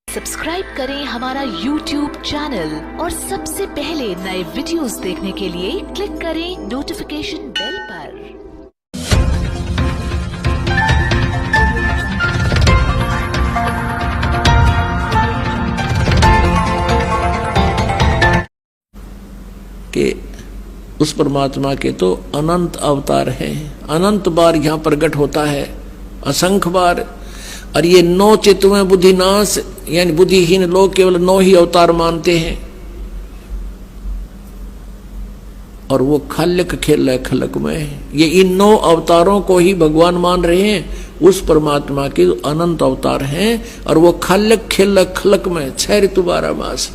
Subscribe करें हमारा YouTube channel और सबसे पहले नए वीडियोस देखने के लिए क्लिक करें नोटिफिकेशन बेल पर। कि उस परमात्मा के तो अनंत अवतार हैं, अनंत बार यहाँ प्रकट होता है, असंख्य बार। और ये 9 चित्तों बुद्धिनाश यानी बुद्धिहीन लोग केवल 9 ही अवतार मानते हैं, और वो खालिक खेल खलक में है। ये इन 9 अवतारों को ही भगवान मान रहे हैं, उस परमात्मा के अनंत अवतार हैं, और वो खालिक खेल खलक में 6 ऋतु 12 मास।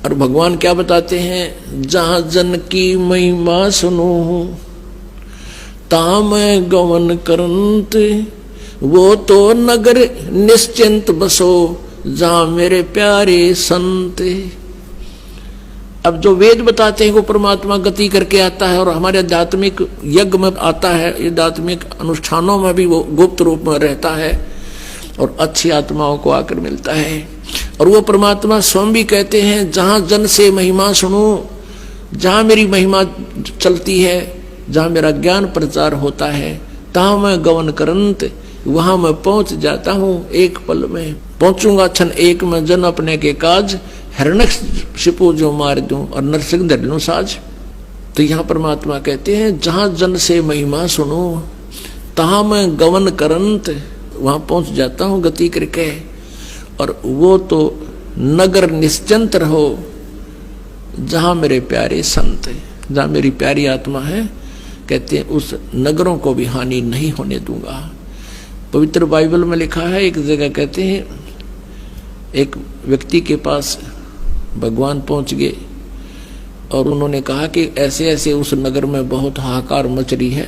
और भगवान क्या बताते हैं, जहां जन की महिमा सुनो ता मैं गवन करंत, वो तो नगर निश्चिंत बसो जहां मेरे प्यारे संत। अब जो वेद बताते हैं वो परमात्मा गति करके आता है, और हमारे आध्यात्मिक यज्ञ में आता है, आध्यात्मिक अनुष्ठानों में भी वो गुप्त रूप में रहता है और अच्छी आत्माओं को आकर मिलता है। और वो परमात्मा स्वयं भी कहते हैं, जहां जन से महिमा सुनो, जहां मेरी महिमा चलती है, जहां मेरा ज्ञान प्रचार होता है, तहां मैं गवन करंत, वहां मैं पहुंच जाता हूं, एक पल में पहुंचूंगा। क्षण एक में जन अपने के काज, हिरण्यकशिपु जो मार दूं और नरसिंह धर लूं साज। तो यहाँ परमात्मा कहते हैं, जहां जन से महिमा सुनो तहां मैं गवन करंत, वहां पहुंच जाता हूं गति करके। और वो तो नगर निश्चिंत रहो जहां मेरे प्यारे संत, जहां मेरी प्यारी आत्मा है, कहते हैं उस नगरों को भी हानि नहीं होने दूंगा। पवित्र बाइबल में लिखा है, एक जगह कहते हैं एक व्यक्ति के पास भगवान पहुंच गए और उन्होंने कहा कि ऐसे ऐसे उस नगर में बहुत हाहाकार मच रही है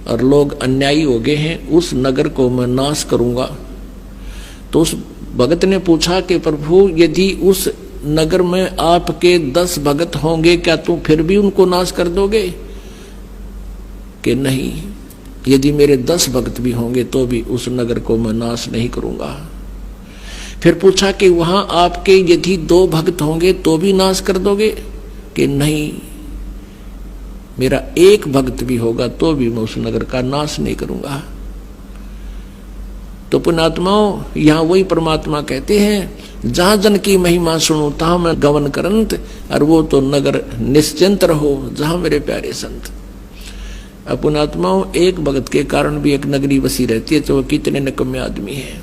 और लोग अन्यायी हो गए हैं, उस नगर को मैं नाश करूंगा। तो उस भगत ने पूछा कि प्रभु, यदि उस नगर में आपके 10 भगत होंगे, क्या तुम फिर भी उनको नाश कर दोगे? कि नहीं, यदि मेरे 10 भक्त भी होंगे तो भी उस नगर को मैं नाश नहीं करूंगा। फिर पूछा कि वहां आपके यदि 2 भक्त होंगे तो भी नाश कर दोगे? कि नहीं, मेरा 1 भक्त भी होगा तो भी मैं उस नगर का नाश नहीं करूंगा। तो पुण्यात्माओं, यहां वही परमात्मा कहते हैं, जहां जन की महिमा सुनो तहां मैं गवन करंत, और वो तो नगर निश्चिंत रहो जहां मेरे प्यारे संत। पुण्यात्माओं, एक भगत के कारण भी एक नगरी बसी रहती है, तो वो कितने निकम्मे आदमी है।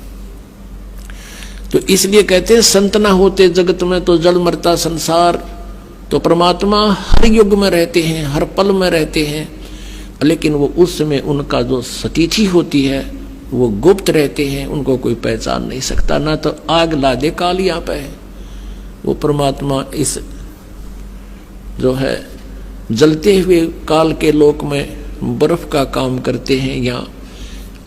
तो इसलिए कहते हैं, संत ना होते जगत में तो जल मरता संसार। तो परमात्मा हर युग में रहते हैं, हर पल में रहते हैं, लेकिन वो उस समय उनका जो सतिथि होती है वो गुप्त रहते हैं, उनको कोई पहचान नहीं सकता। ना तो आग ला दे काल यहाँ पे, वो परमात्मा इस जो है जलते हुए काल के लोक में बर्फ का काम करते हैं यहाँ।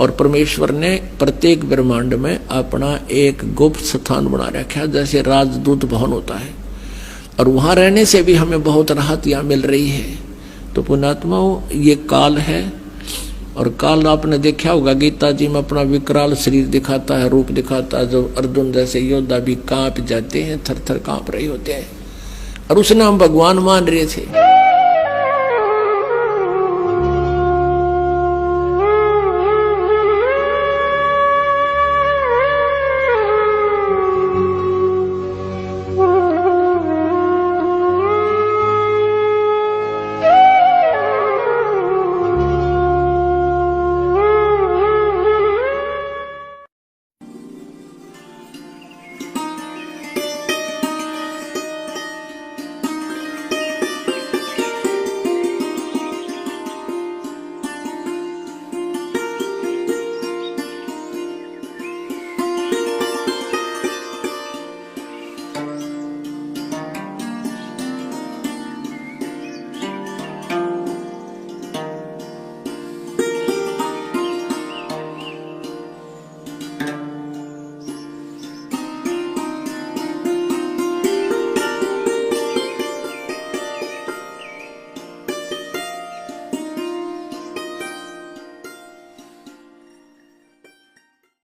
और परमेश्वर ने प्रत्येक ब्रह्मांड में अपना एक गुप्त स्थान बना रखा है, जैसे राजदूत भवन होता है, और वहां रहने से भी हमें बहुत राहत यहाँ मिल रही है। तो पुण्यात्माओं, ये काल है, और काल आपने देखा होगा गीता जी में अपना विकराल शरीर दिखाता है, रूप दिखाता है, जो अर्जुन जैसे योद्धा भी कांप जाते हैं, थर थर कांप रहे होते हैं, और उसने हम भगवान मान रहे थे।